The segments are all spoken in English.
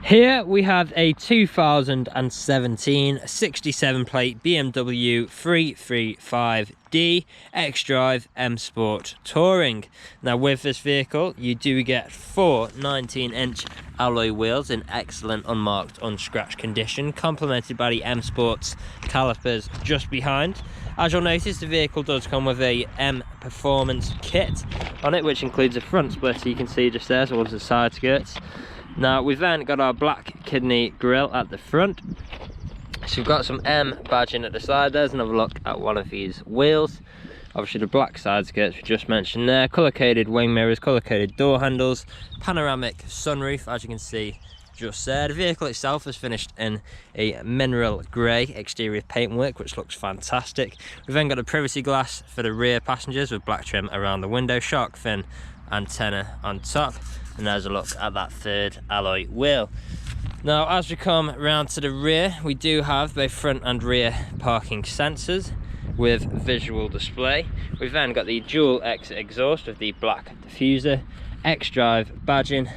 Here we have a 2017 67 plate BMW 335D XDRIVE M Sport Touring. Now with this vehicle you do get four 19-inch alloy wheels in excellent unmarked, unscratched condition, complemented by the M Sports calipers just behind. As you'll notice, the vehicle does come with a M Performance kit on it, which includes a front splitter you can see just there, as well as the side skirts. Now we've then got our black kidney grille at the front, so we've got some M badging at the side. There's another look at one of these wheels. Obviously the black side skirts we just mentioned there, colour coded wing mirrors, colour coded door handles, panoramic sunroof as you can see just there. The vehicle itself is finished in a mineral grey exterior paintwork, which looks fantastic. We've then got a privacy glass for the rear passengers with black trim around the window, shark fin antenna on top. And there's a look at that third alloy wheel. Now as we come round to the rear, we do have both front and rear parking sensors with visual display. We've then got the dual exit exhaust with the black diffuser, XDRIVE badging,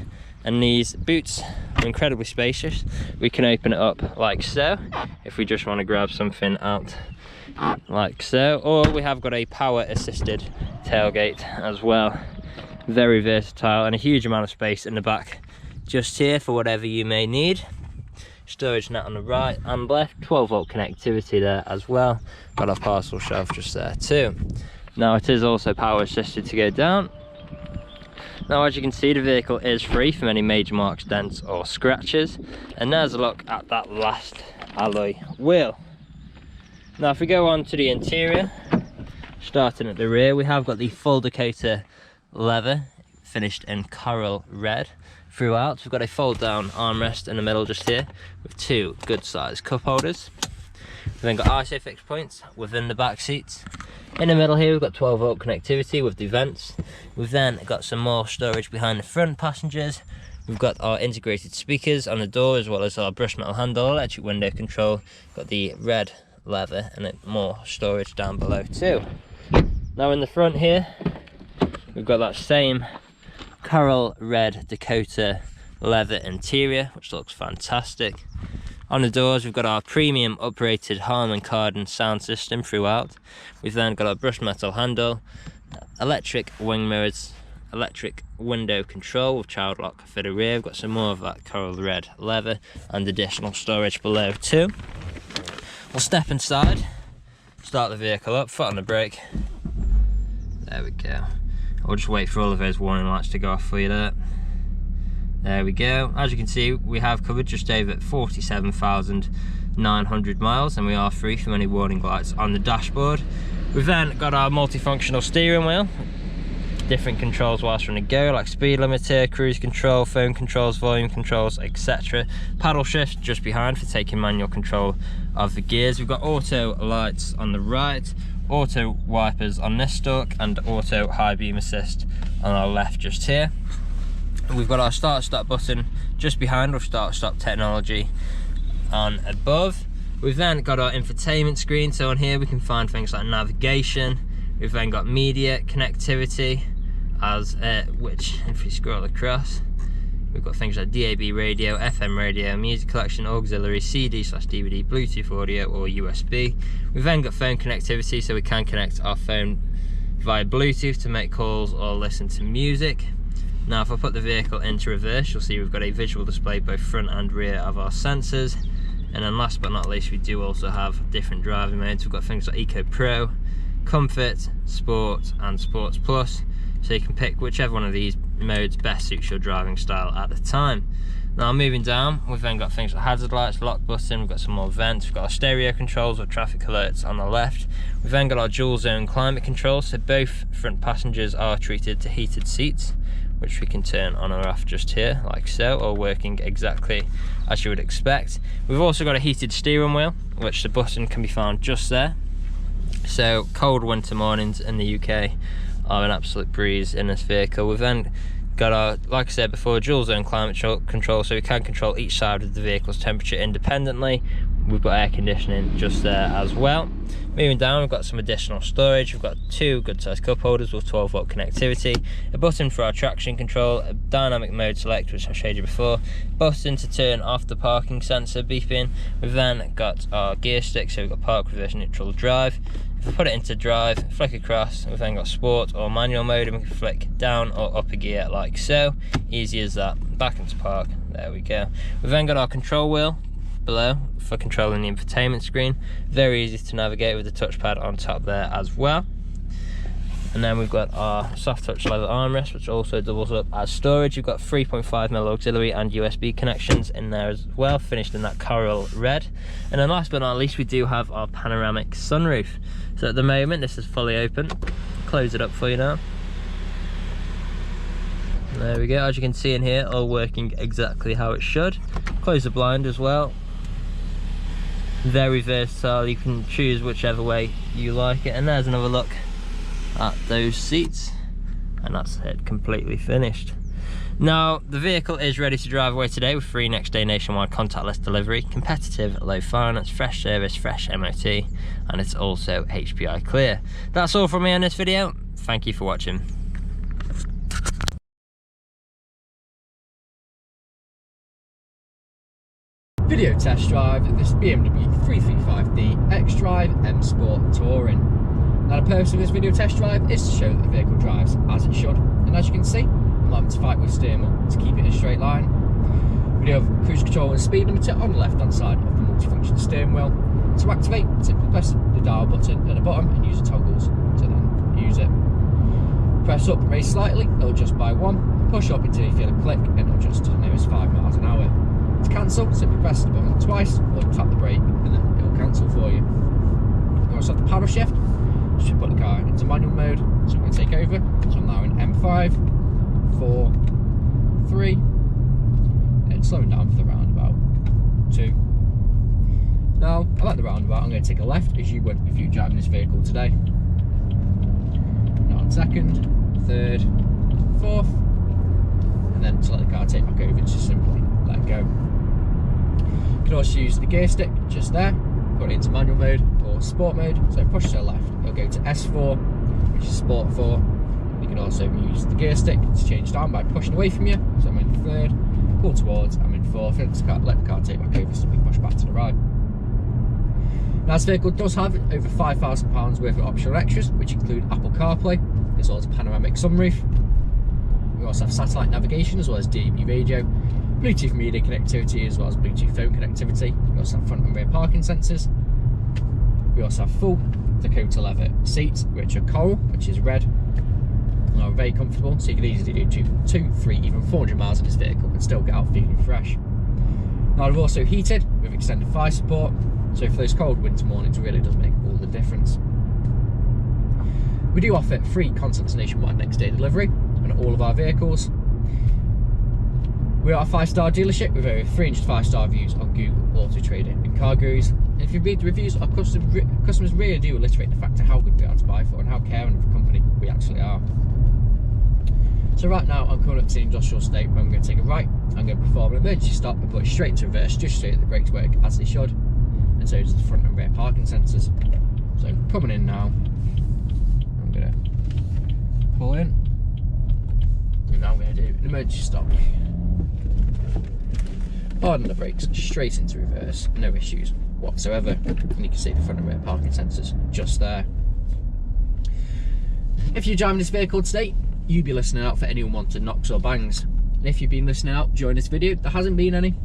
and these boots are incredibly spacious. We can open it up like so if we just want to grab something out like so, or we have got a power assisted tailgate as well. Very versatile, and a huge amount of space in the back just here for whatever you may need. Storage net on the right and left, 12-volt connectivity there as well. Got our parcel shelf just there too. Now it is also power assisted to go down. Now as you can see, the vehicle is free from any major marks, dents or scratches. And there's a look at that last alloy wheel. Now if we go on to the interior, starting at the rear, we have got the full Dakota leather finished in coral red throughout. We've got a fold down armrest in the middle just here with two good sized cup holders. We've then got ISO fixed points within the back seats. In the middle here we've got 12-volt connectivity with the vents. We've then got some more storage behind the front passengers. We've got our integrated speakers on the door, as well as our brushed metal handle, electric window control. Got the red leather and more storage down below too. Now in the front here we've got that same coral red Dakota leather interior, which looks fantastic. On the doors we've got our premium uprated Harman Kardon sound system throughout. We've then got our brushed metal handle, electric wing mirrors, electric window control with child lock for the rear. We've got some more of that coral red leather and additional storage below too. We'll step inside, start the vehicle up, foot on the brake. There we go. I'll just wait for all of those warning lights to go off for you there. There we go. As you can see, we have covered just over 47,900 miles, and we are free from any warning lights on the dashboard. We've then got our multifunctional steering wheel, different controls whilst we're on the go, like speed limiter, cruise control, phone controls, volume controls, etc. Paddle shift just behind for taking manual control of the gears. We've got auto lights on the right, auto wipers on this stalk, and auto high beam assist on our left just here. We've got our start stop button just behind with start stop technology on above. We've then got our infotainment screen, so on here we can find things like navigation. We've then got media connectivity, which if we scroll across, we've got things like DAB radio, FM radio, music collection, auxiliary, CD/DVD, Bluetooth audio or USB. We've then got phone connectivity, so we can connect our phone via Bluetooth to make calls or listen to music. Now if I put the vehicle into reverse, you'll see we've got a visual display both front and rear of our sensors. And then last but not least, we do also have different driving modes. We've got things like Eco Pro, Comfort, Sport and Sports Plus, so you can pick whichever one of these modes best suits your driving style at the time. Now moving down, we've then got things like hazard lights, lock button, we've got some more vents, we've got our stereo controls with traffic alerts on the left. We've then got our dual zone climate control, so both front passengers are treated to heated seats, which we can turn on or off just here like so, or working exactly as you would expect. We've also got a heated steering wheel, which the button can be found just there. So cold winter mornings in the UK are an absolute breeze in this vehicle. We've then got our, like I said before, dual zone climate control, so we can control each side of the vehicle's temperature independently we've got air conditioning just there as well. Moving down, we've got some additional storage. We've got 2 good sized cup holders with 12-volt connectivity, a button for our traction control, a dynamic mode select, which I showed you before, button to turn off the parking sensor beeping. We've then got our gear stick, so we've got park, reverse, neutral, drive. If we put it into drive, flick across, we've then got sport or manual mode, and we can flick down or up a gear like so. Easy as that. Back into park, there we go. We've then got our control wheel below for controlling the infotainment screen. Very easy to navigate with the touchpad on top there as well. And then we've got our soft touch leather armrest, which also doubles up as storage. You've got 3.5mm auxiliary and USB connections in there as well, finished in that coral red. And then last but not least, we do have our panoramic sunroof. So at the moment, this is fully open. Close it up for you now. There we go, as you can see in here, all working exactly how it should. Close the blind as well. Very versatile, you can choose whichever way you like it. And there's another look at those seats, and that's it, completely finished. Now the vehicle is ready to drive away today with free next day nationwide contactless delivery, competitive low finance, fresh service, fresh MOT, and it's also HPI clear. That's all from me on this video. Thank you for watching. Video test drive of this BMW 335D XDRIVE M Sport Touring. Now the purpose of this video test drive is to show that the vehicle drives as it should, and as you can see, I'm having to fight with steering wheel to keep it in a straight line. We do have cruise control and speed limiter on the left hand side of the multifunction steering wheel. To activate, simply press the dial button at the bottom and use the toggles to then use it. Press up, raise slightly, it'll adjust by 1, push up until you feel a click and it'll adjust to the nearest 5 miles an hour. To cancel, simply press the button twice or tap the brake and then it will cancel for you. You also have the paddle shift, which should put the car into manual mode, so I'm going to take over. So I'm now in M5, 4, 3, and slowing down for the roundabout, 2. Now, I like the roundabout, I'm going to take a left as you would if you were driving this vehicle today. Now on 2nd, 3rd, 4th, and then to let the car take back over, just simply let go. You can also use the gear stick just there, put it into manual mode or sport mode. So push to the left, it'll go to S4, which is sport 4. You can also use the gear stick to change down by pushing away from you. So I'm in 3rd, pull towards, I'm in 4th, and let the car take back over, so we push back to the right. Now this vehicle does have over £5,000 worth of optional extras, which include Apple CarPlay, as well as a panoramic sunroof. We also have satellite navigation, as well as DAB radio, Bluetooth media connectivity, as well as Bluetooth phone connectivity. We also have front and rear parking sensors. We also have full Dakota leather seats, which are coral, which is red, and are very comfortable, so you can easily do 2, 3, even 400 miles in this vehicle and still get out feeling fresh. Now they're also heated with extended fire support, so for those cold winter mornings it really does make all the difference. We do offer free contactless nationwide next day delivery on all of our vehicles. We are a 5-star dealership with over 300 5-star reviews on Google, Autotrader and CarGurus. And if you read the reviews, our customers really do illustrate the fact of how good we are to buy for and how caring of a company we actually are. So right now I'm coming up to the industrial state where I'm going to take a right, I'm going to perform an emergency stop and put it straight into reverse just so that the brakes work as they should, and so does the front and rear parking sensors. So coming in now, I'm going to pull in, and now I'm going to do an emergency stop. Harden the brakes straight into reverse, no issues whatsoever, and you can see the front and rear parking sensors just there. If you're driving this vehicle today, you'd be listening out for any unwanted knocks or bangs, and if you've been listening out during this video, there hasn't been any.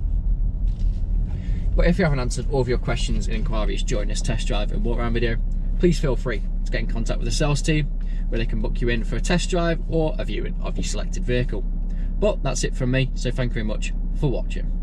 But if you haven't answered all of your questions and inquiries during this test drive and walk around video, please feel free to get in contact with the sales team, where they can book you in for a test drive or a viewing of your selected vehicle. But that's it from me, so thank you very much for watching.